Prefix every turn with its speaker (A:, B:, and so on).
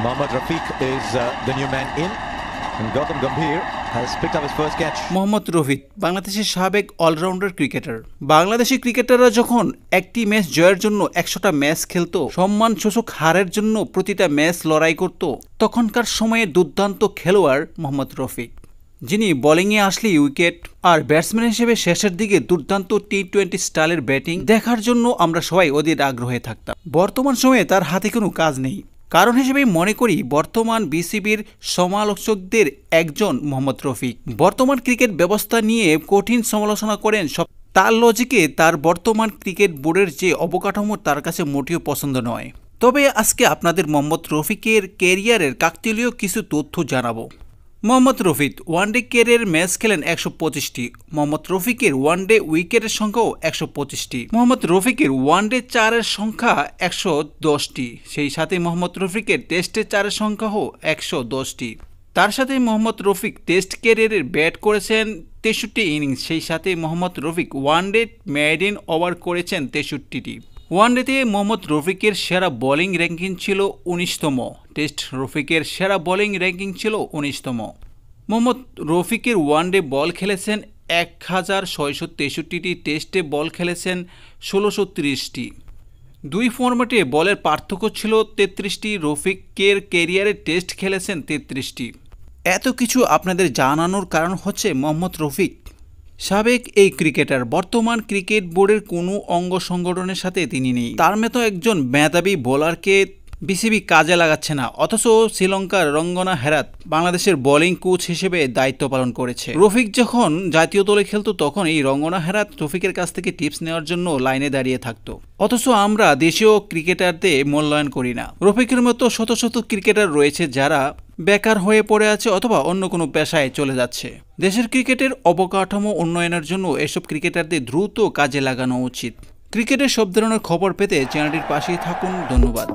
A: Mohammad Rafiq is the new man in, and Gautam Gambhir has picked up his first catch.
B: Mohammad Rafiq বাংলাদেশের সাবেক allrounder cricketer. Bangladeshi ক্রিকেটাররা যখন একটি match জয়ের জন্য 100টা ম্যাচ খেলতো, সম্মানসূচক হারের জন্য প্রতিটা ম্যাচ লড়াই করত, তখনকার সময়ে দুর্দান্ত খেলোয়াড় মোহাম্মদ রফিক, যিনি বোলিংয়ে আসলেই উইকেট আর ব্যাটসম্যান হিসেবে শেষের দিকে দুর্দান্ত টি-20 স্টাইলের ব্যাটিং দেখার জন্য আমরা সবাই অধীর আগ্রহে থাকতাম। বর্তমান সময়ে তার হাতে কোনো কাজ নেই, কারণ হিসেবে মনে করি বর্তমান বিসিবির সমালোচকদের একজন মোহাম্মদ রফিক। বর্তমান ক্রিকেট ব্যবস্থা নিয়ে কঠিন সমালোচনা করেন সব। তার লজিকে তার বর্তমান ক্রিকেট বোর্ডের যে অবকাঠামো তার কাছে মোটেও পছন্দ নয়। তবে আজকে আপনাদের মোহাম্মদ রফিকের ক্যারিয়ারের কাকতালীয় কিছু তথ্য জানাবো। Mohammad Rafiq one day career match খেলেন 125টি। মোহাম্মদ রফিকের ওয়ানডে উইকেটের সংখ্যাও 125টি। মোহাম্মদ রফিকের ওয়ানডে চারের সংখ্যা 110টি। সেই সাথে মোহাম্মদ রফিকের টেস্টে চারের সংখ্যাও 110টি। তার সাথে মোহাম্মদ রফিক টেস্ট ক্যারিয়ারের ব্যাট করেছেন 63 ইনিংস। সেই সাথে Mohammad Rafiq one day maiden over করেছেন 63টি। ওয়ানডেতে মোহাম্মদ রফিকের সেরা বোলিং র্যাঙ্কিং ছিল 19তম। টেস্ট রফিকের সেরা বোলিং র্যাঙ্কিং ছিল 19তম। মোহাম্মদ রফিকের ওয়ানডে বল খেলেছেন 1663টি, টেস্টে বল খেলেছেন 1630টি। দুই ফরম্যাটে বলের পার্থক্য ছিল 33টি। রফিকের ক্যারিয়ারে টেস্ট খেলেছেন 33টি। এত কিছু আপনাদের জানানোর কারণ হচ্ছে মোহাম্মদ রফিক সাবেক এই ক্রিকেটার বর্তমান ক্রিকেট বোর্ডের কোনো অঙ্গ সংগঠনের সাথে তিনি নেই। তার মতো একজন মেধাবী বোলারকে বিসিবি কাজে লাগাচ্ছে না, অথচ শ্রীলঙ্কার রঙ্গনা হেরাত বাংলাদেশের বোলিং কোচ হিসেবে দায়িত্ব পালন করেছে। রফিক যখন জাতীয় দলে খেলতো তখন এই রঙ্গনা হেরাত রফিকের কাছ থেকে টিপস নেওয়ার জন্য লাইনে দাঁড়িয়ে থাকতো, অথচ আমরা দেশীয় ক্রিকেটারদের মূল্যায়ন করি না। রফিকের মতো শত শত ক্রিকেটার রয়েছে যারা বেকার হয়ে পড়ে আছে অথবা অন্য কোনো পেশায় চলে যাচ্ছে। দেশের ক্রিকেটের অবকাঠামো উন্নয়নের জন্য এসব ক্রিকেটারদের দ্রুত কাজে লাগানো উচিত। ক্রিকেটের সব ধরনের খবর পেতে চ্যানেলটির পাশেই থাকুন। ধন্যবাদ।